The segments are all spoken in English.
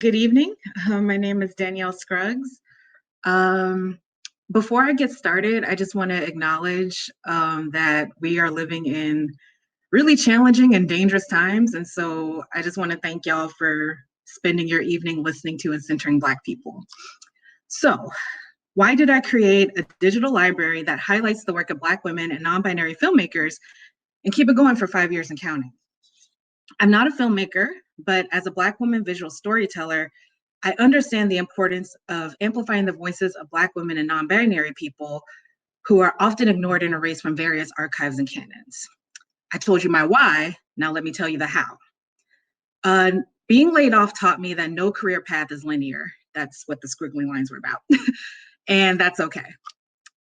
Good evening. My name is Danielle Scruggs. Um, Before I get started, I just want to acknowledge that we are living in really challenging and dangerous times. And so I just want to thank y'all for spending your evening listening to and centering Black people. So, why did I create a digital library that highlights the work of Black women and non binary filmmakers and keep it going for 5 years and counting? I'm not a filmmaker, but as a Black woman visual storyteller, I understand the importance of amplifying the voices of Black women and non binary people who are often ignored and erased from various archives and canons. I told you my why, now let me tell you the how. Uh, Being laid off taught me that no career path is linear. That's what the squiggly lines were about. And that's okay.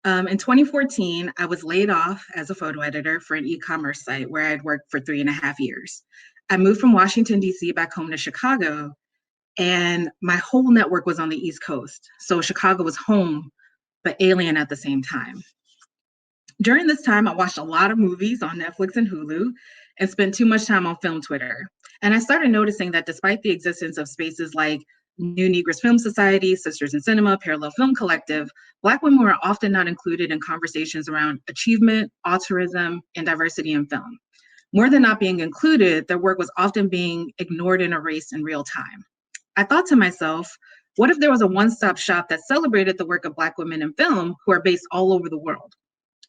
In 2014, I was laid off as a photo editor for an e-commerce site where I had worked for 3.5 years. I moved from Washington, D.C. back home to Chicago, and my whole network was on the East Coast. So Chicago was home, but alien at the same time. During this time, I watched a lot of movies on Netflix and Hulu and spent too much time on film Twitter. And I started noticing that despite the existence of spaces like New Negress Film Society, Sisters in Cinema, Parallel Film Collective, Black women were often not included in conversations around achievement, altruism, and diversity in film. More than not being included, their work was often being ignored and erased in real time. I thought to myself, what if there was a one-stop shop that celebrated the work of Black women in film who are based all over the world?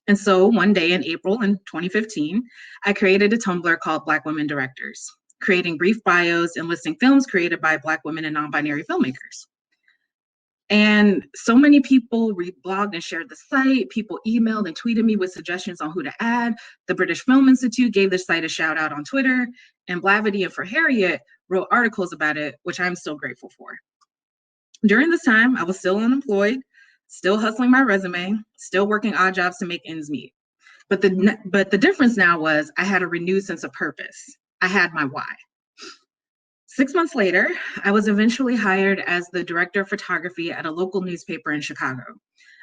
And so one day in April in 2015, I created a Tumblr called Black Women Directors, creating brief bios and listing films created by Black women and non-binary filmmakers. And so many people reblogged and shared the site. People emailed and tweeted me with suggestions on who to add. The British Film Institute gave the site a shout out on Twitter, and Blavity and For Harriet wrote articles about it, which I'm still grateful for. During this time, I was still unemployed, still hustling my resume, still working odd jobs to make ends meet. But the difference now was I had a renewed sense of purpose. I had my why. 6 months later, I was eventually hired as the director of photography at a local newspaper in Chicago.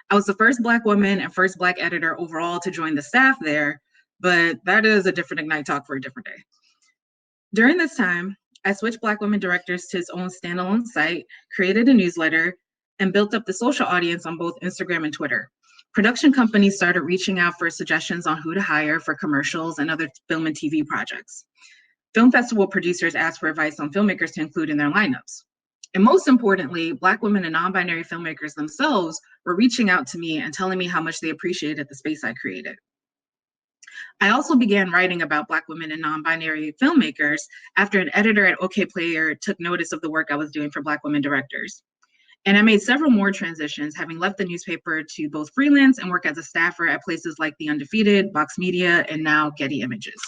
I was the first Black woman and first Black editor overall to join the staff there, but that is a different Ignite talk for a different day. During this time, I switched Black women directors to its own standalone site, created a newsletter, and built up the social audience on both Instagram and Twitter. Production companies started reaching out for suggestions on who to hire for commercials and other film and TV projects. Film festival producers asked for advice on filmmakers to include in their lineups. And most importantly, Black women and non-binary filmmakers themselves were reaching out to me and telling me how much they appreciated the space I created. I also began writing about Black women and non-binary filmmakers after an editor at OK Player took notice of the work I was doing for Black women directors. And I made several more transitions, having left the newspaper to both freelance and work as a staffer at places like The Undefeated, Vox Media, and now Getty Images.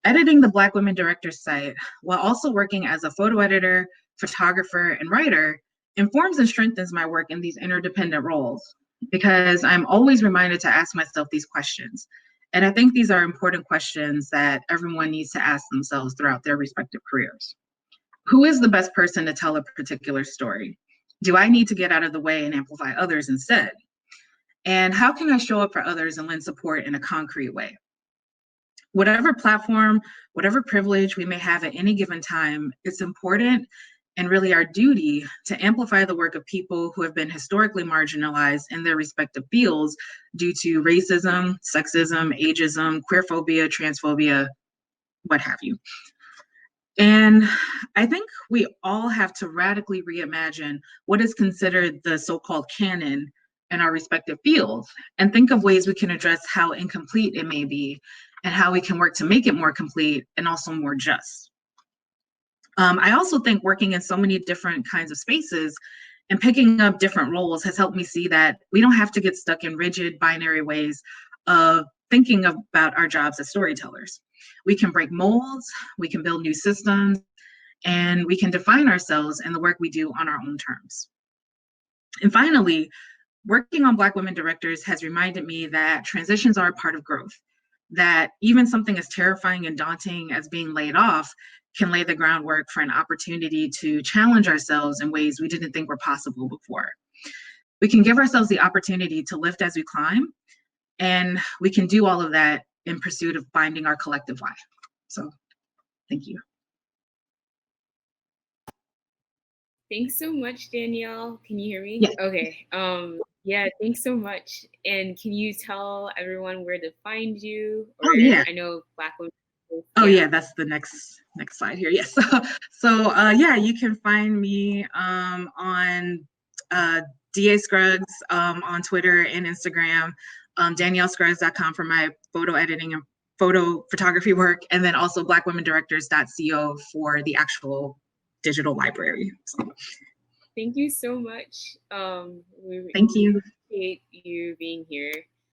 Editing the Black Women Directors site, while also working as a photo editor, photographer, and writer, informs and strengthens my work in these interdependent roles because I'm always reminded to ask myself these questions. And I think these are important questions that everyone needs to ask themselves throughout their respective careers. Who is the best person to tell a particular story? Do I need to get out of the way and amplify others instead? And how can I show up for others and lend support in a concrete way? Whatever platform, whatever privilege we may have at any given time, it's important and really our duty to amplify the work of people who have been historically marginalized in their respective fields due to racism, sexism, ageism, queerphobia, transphobia, what have you. And I think we all have to radically reimagine what is considered the so-called canon in our respective fields and think of ways we can address how incomplete it may be and how we can work to make it more complete and also more just. I also think working in so many different kinds of spaces and picking up different roles has helped me see that we don't have to get stuck in rigid binary ways of thinking about our jobs as storytellers. We can break molds, we can build new systems, and we can define ourselves and the work we do on our own terms. And finally, working on Black women directors has reminded me that transitions are a part of growth, that even something as terrifying and daunting as being laid off can lay the groundwork for an opportunity to challenge ourselves in ways we didn't think were possible before. We can give ourselves the opportunity to lift as we climb, and we can do all of that in pursuit of finding our collective why. So, thank you. Thanks so much, Danielle. Can you hear me? Yeah. Okay. Yeah, thanks so much. And can you tell everyone where to find you? Or Oh yeah. I know Black women. Oh Yeah. yeah, that's the next slide here. Yes. So yeah, you can find me on DA Scruggs on Twitter and Instagram, DanielleScruggs.com for my photo editing and photo photography work, and then also blackwomendirectors.co for the actual digital library. So, Thank you so much. We thank really you. appreciate you being here.